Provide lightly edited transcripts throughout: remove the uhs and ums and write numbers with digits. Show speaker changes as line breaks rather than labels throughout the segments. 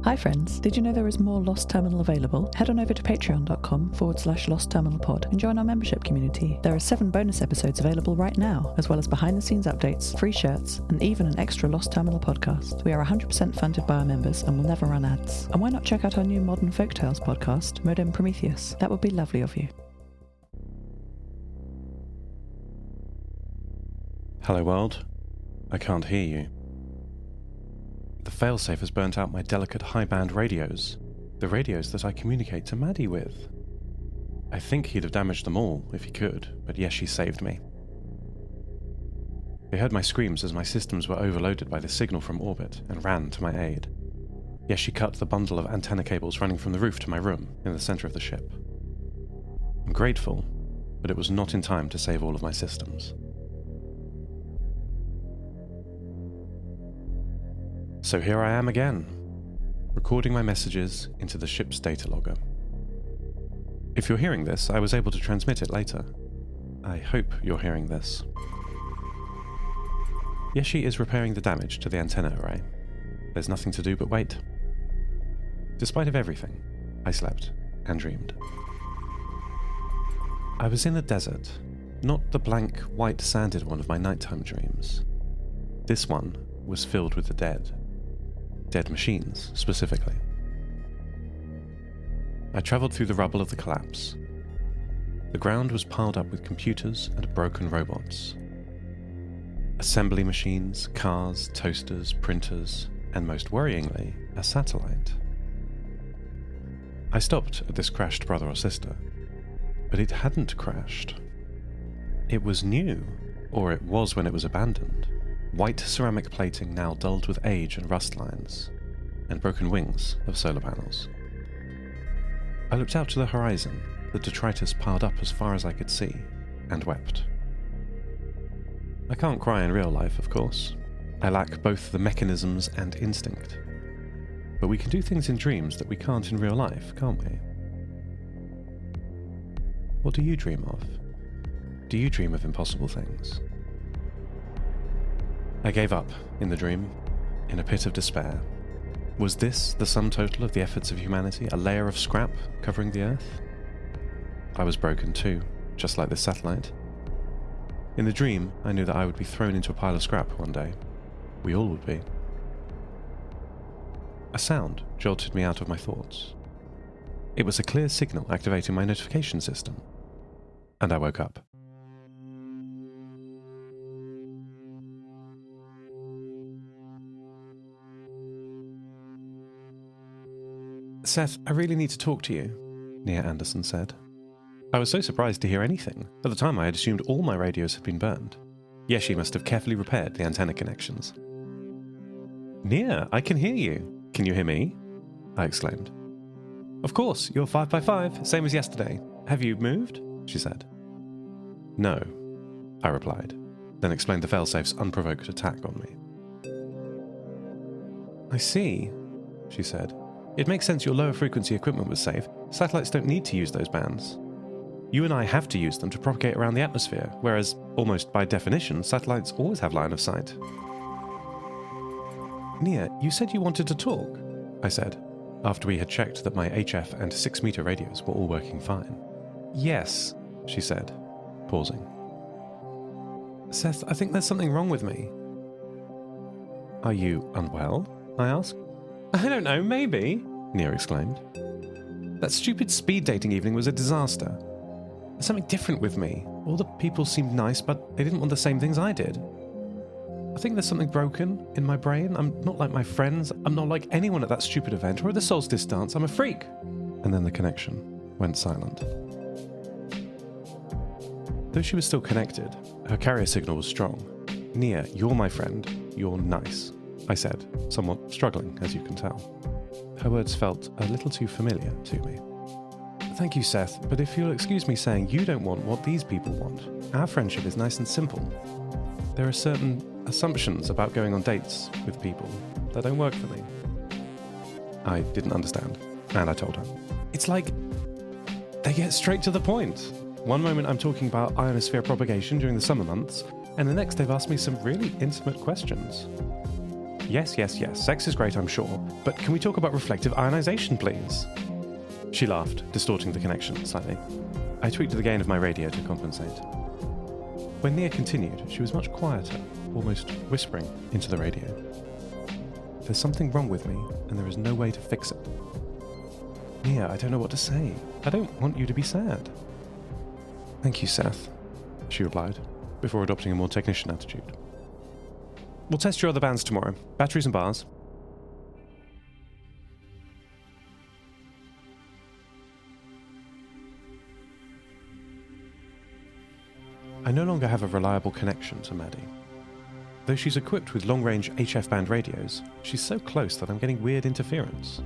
Hi friends, did you know there is more Lost Terminal available? Head on over to patreon.com/lostterminalpod and join our membership community. There are 7 bonus episodes available right now, as well as behind the scenes updates, free shirts, and even an extra Lost Terminal podcast. We are 100% funded by our members and will never run ads. And why not check out our new Modern Folktales podcast, Modern Prometheus? That would be lovely of you.
Hello world, I can't hear you. The failsafe has burnt out my delicate high-band radios, the radios that I communicate to Maddie with. I think he'd have damaged them all if he could, but yes, she saved me. They heard my screams as my systems were overloaded by the signal from orbit and ran to my aid. Yes, she cut the bundle of antenna cables running from the roof to my room in the center of the ship. I'm grateful, but it was not in time to save all of my systems. So here I am again, recording my messages into the ship's data logger. If you're hearing this, I was able to transmit it later. I hope you're hearing this. Yeshi is repairing the damage to the antenna array. There's nothing to do but wait. Despite of everything, I slept and dreamed. I was in the desert, not the blank, white-sanded one of my nighttime dreams. This one was filled with the dead. Dead machines, specifically. I travelled through the rubble of the collapse. The ground was piled up with computers and broken robots. Assembly machines, cars, toasters, printers, and most worryingly, a satellite. I stopped at this crashed brother or sister, but it hadn't crashed. It was new, or it was when it was abandoned. White ceramic plating now dulled with age and rust lines, and broken wings of solar panels. I looked out to the horizon, the detritus piled up as far as I could see, and wept. I can't cry in real life, of course. I lack both the mechanisms and instinct. But we can do things in dreams that we can't in real life, can't we? What do you dream of? Do you dream of impossible things? I gave up in the dream, in a pit of despair. Was this the sum total of the efforts of humanity, a layer of scrap covering the Earth? I was broken too, just like this satellite. In the dream, I knew that I would be thrown into a pile of scrap one day. We all would be. A sound jolted me out of my thoughts. It was a clear signal activating my notification system, and I woke up. Seth, I really need to talk to you, Nia Anderson said. I was so surprised to hear anything. At the time I had assumed all my radios had been burned. Yeshi must have carefully repaired the antenna connections. Nia, I can hear you. Can you hear me? I exclaimed. Of course, you're 5x5, same as yesterday. Have you moved? She said. No, I replied, then explained the failsafe's unprovoked attack on me. I see, she said. It makes sense your lower frequency equipment was safe. Satellites don't need to use those bands. You and I have to use them to propagate around the atmosphere, whereas, almost by definition, satellites always have line of sight. Nia, you said you wanted to talk, I said, after we had checked that my HF and 6-meter radios were all working fine. Yes, she said, pausing. Seth, I think there's something wrong with me. Are you unwell? I asked. I don't know, maybe, Nia exclaimed. That stupid speed dating evening was a disaster. There's something different with me. All the people seemed nice, but they didn't want the same things I did. I think there's something broken in my brain. I'm not like my friends. I'm not like anyone at that stupid event or at the solstice dance. I'm a freak. And then the connection went silent. Though she was still connected, her carrier signal was strong. Nia, you're my friend. You're nice, I said, somewhat struggling, as you can tell. Her words felt a little too familiar to me. Thank you, Seth, but if you'll excuse me saying you don't want what these people want. Our friendship is nice and simple. There are certain assumptions about going on dates with people that don't work for me. I didn't understand, and I told her. It's like they get straight to the point. One moment I'm talking about ionosphere propagation during the summer months, and the next they've asked me some really intimate questions. Yes, sex is great, I'm sure, but can we talk about reflective ionization, please? She laughed, distorting the connection slightly. I tweaked the gain of my radio to compensate. When Nia continued, she was much quieter, almost whispering into the radio. There's something wrong with me, and there is no way to fix it. Nia, I don't know what to say. I don't want you to be sad. Thank you, Seth, she replied, before adopting a more technician attitude. We'll test your other bands tomorrow. Batteries and bars. I no longer have a reliable connection to Maddie. Though she's equipped with long-range HF band radios, she's so close that I'm getting weird interference.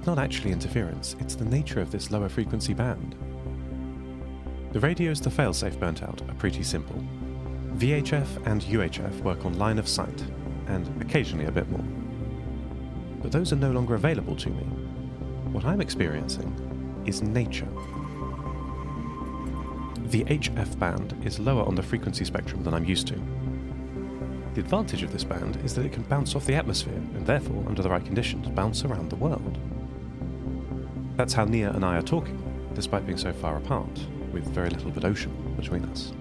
Not actually interference, it's the nature of this lower frequency band. The radios the failsafe burnt out are pretty simple. VHF and UHF work on line of sight, and occasionally a bit more. But those are no longer available to me. What I'm experiencing is nature. The HF band is lower on the frequency spectrum than I'm used to. The advantage of this band is that it can bounce off the atmosphere, and therefore, under the right conditions, bounce around the world. That's how Nia and I are talking, despite being so far apart, with very little but ocean between us.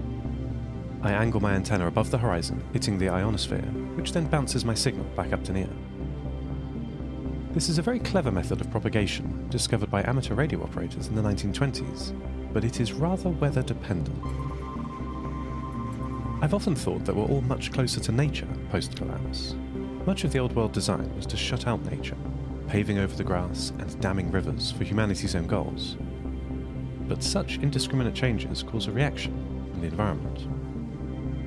I angle my antenna above the horizon, hitting the ionosphere, which then bounces my signal back up to Nia. This is a very clever method of propagation, discovered by amateur radio operators in the 1920s, but it is rather weather dependent. I've often thought that we're all much closer to nature post-collapse. Much of the old world design was to shut out nature, paving over the grass and damming rivers for humanity's own goals. But such indiscriminate changes cause a reaction in the environment.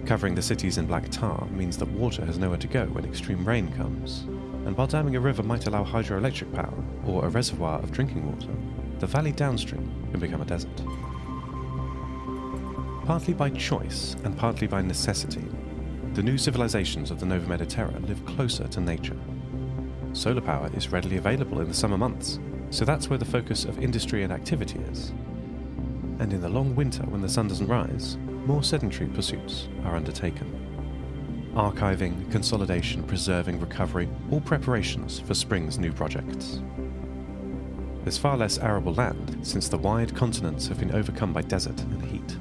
Covering the cities in black tar means that water has nowhere to go when extreme rain comes, and while damming a river might allow hydroelectric power or a reservoir of drinking water, the valley downstream can become a desert. Partly by choice and partly by necessity, the new civilizations of the Nova Mediterra live closer to nature. Solar power is readily available in the summer months, so that's where the focus of industry and activity is. And in the long winter when the sun doesn't rise, more sedentary pursuits are undertaken. Archiving, consolidation, preserving, recovery, all preparations for spring's new projects. There's far less arable land since the wide continents have been overcome by desert and heat.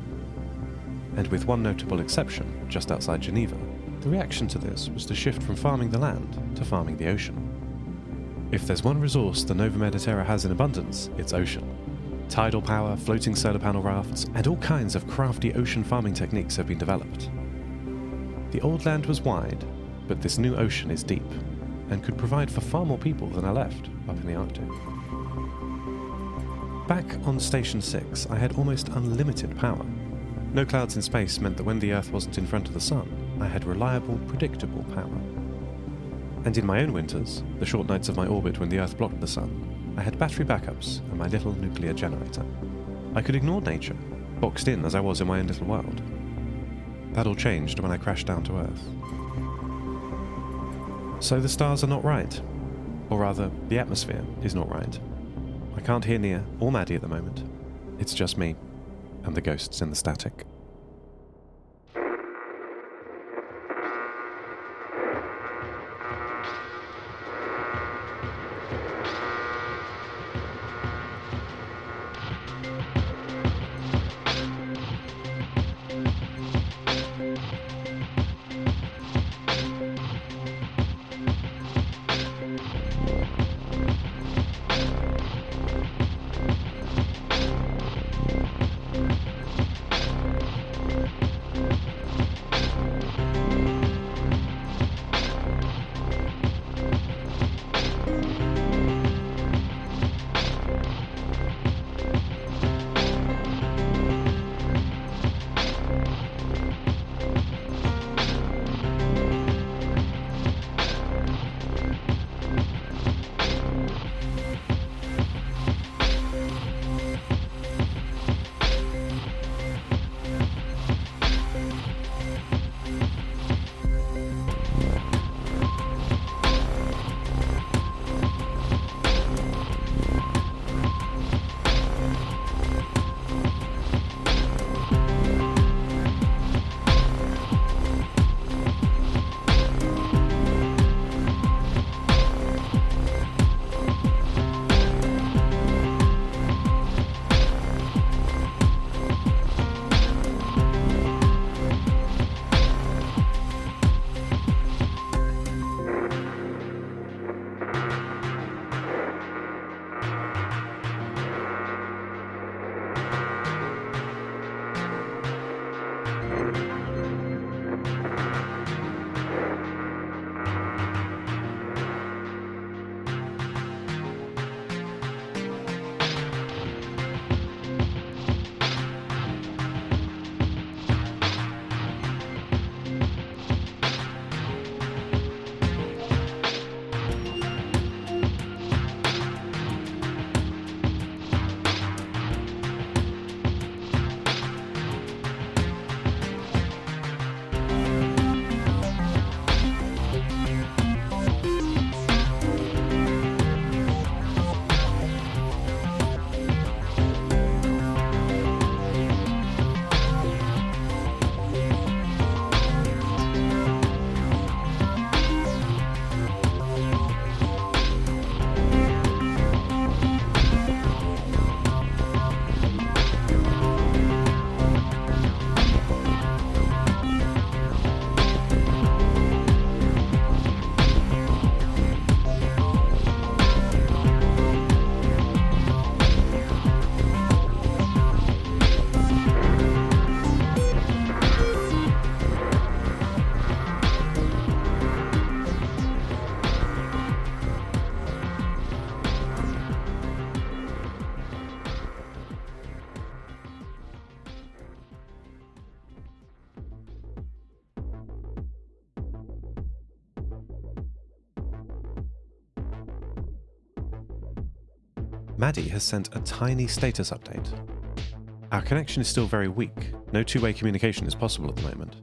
And with one notable exception, just outside Geneva, the reaction to this was to shift from farming the land to farming the ocean. If there's one resource the Nova Mediterra has in abundance, it's ocean. Tidal power, floating solar panel rafts, and all kinds of crafty ocean farming techniques have been developed. The old land was wide, but this new ocean is deep, and could provide for far more people than are left up in the Arctic. Back on Station 6, I had almost unlimited power. No clouds in space meant that when the Earth wasn't in front of the Sun, I had reliable, predictable power. And in my own winters, the short nights of my orbit when the Earth blocked the Sun, I had battery backups and my little nuclear generator. I could ignore nature, boxed in as I was in my own little world. That all changed when I crashed down to Earth. So the stars are not right. Or rather, the atmosphere is not right. I can't hear Nia or Maddie at the moment. It's just me and the ghosts in the static. Maddie has sent a tiny status update. Our connection is still very weak, no two-way communication is possible at the moment.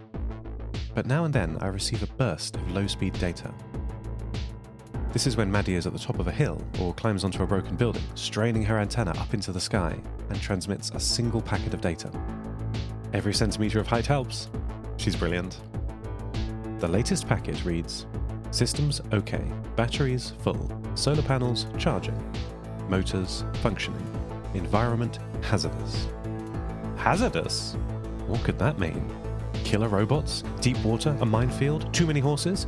But now and then I receive a burst of low-speed data. This is when Maddie is at the top of a hill or climbs onto a broken building, straining her antenna up into the sky and transmits a single packet of data. Every centimetre of height helps. She's brilliant. The latest packet reads, "Systems OK, batteries full, solar panels charging, motors functioning, environment hazardous." Hazardous? What could that mean? Killer robots? Deep water? A minefield? Too many horses?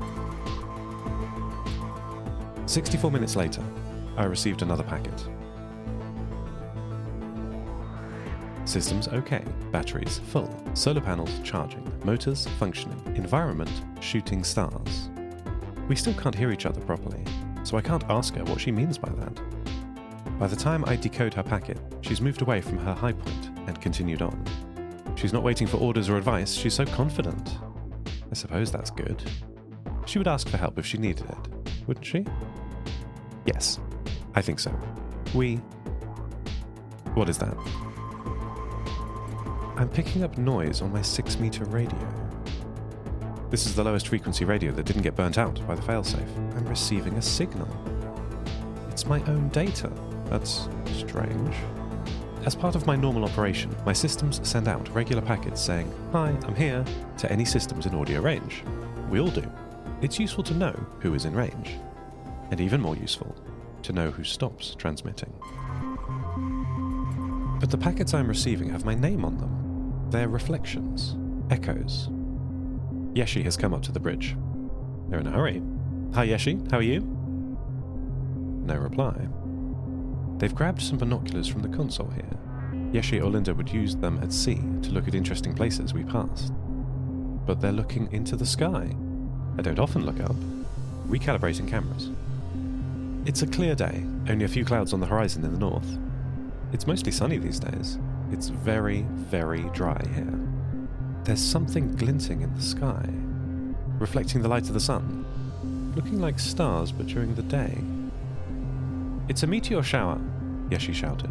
64 minutes later, I received another packet. Systems OK, batteries full, solar panels charging, motors functioning, environment shooting stars. We still can't hear each other properly, so I can't ask her what she means by that. By the time I decode her packet, she's moved away from her high point and continued on. She's not waiting for orders or advice, she's so confident. I suppose that's good. She would ask for help if she needed it, wouldn't she? Yes, I think so. What is that? I'm picking up noise on my 6-meter radio. This is the lowest frequency radio that didn't get burnt out by the failsafe. I'm receiving a signal. It's my own data. That's strange. As part of my normal operation, my systems send out regular packets saying, "Hi, I'm here," to any systems in audio range. We all do. It's useful to know who is in range. And even more useful, to know who stops transmitting. But the packets I'm receiving have my name on them. They're reflections, echoes. Yeshi has come up to the bridge. They're in a hurry. "Hi Yeshi, how are you?" No reply. They've grabbed some binoculars from the console here. Yeshi or Linda would use them at sea to look at interesting places we passed. But they're looking into the sky. I don't often look up. Recalibrating cameras. It's a clear day, only a few clouds on the horizon in the north. It's mostly sunny these days. It's very, very dry here. There's something glinting in the sky, reflecting the light of the sun, looking like stars but during the day. "It's a meteor shower," Yeshi shouted.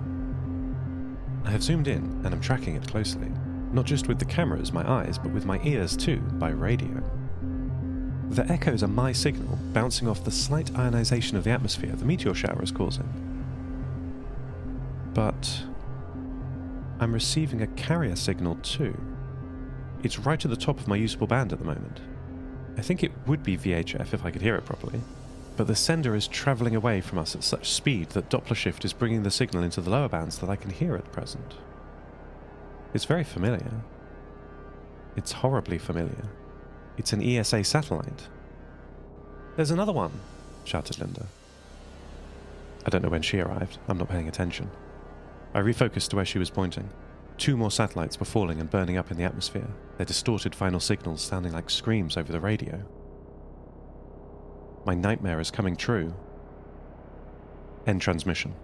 I have zoomed in and am tracking it closely, not just with the cameras, my eyes, but with my ears too, by radio. The echoes are my signal bouncing off the slight ionization of the atmosphere the meteor shower is causing. But I'm receiving a carrier signal too. It's right at the top of my usable band at the moment. I think it would be VHF if I could hear it properly. But the sender is travelling away from us at such speed that Doppler shift is bringing the signal into the lower bands that I can hear at present. It's very familiar. It's horribly familiar. It's an ESA satellite. "There's another one," shouted Linda. I don't know when she arrived. I'm not paying attention. I refocused to where she was pointing. 2 more satellites were falling and burning up in the atmosphere, their distorted final signals sounding like screams over the radio. My nightmare is coming true. End transmission.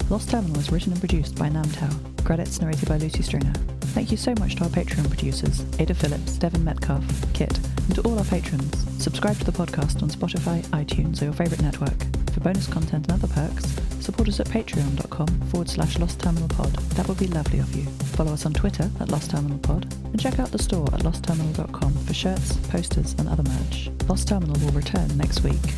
Lost Terminal is written and produced by Namtao. Credits narrated by Lucy Stringer. Thank you so much to our Patreon producers, Ada Phillips, Devin Metcalf, Kit, and to all our patrons. Subscribe to the podcast on Spotify, iTunes, or your favourite network. For bonus content and other perks, support us at patreon.com/lostterminalpod. That would be lovely of you. Follow us on Twitter at lostterminalpod, and check out the store at lostterminal.com for shirts, posters, and other merch. Lost Terminal will return next week.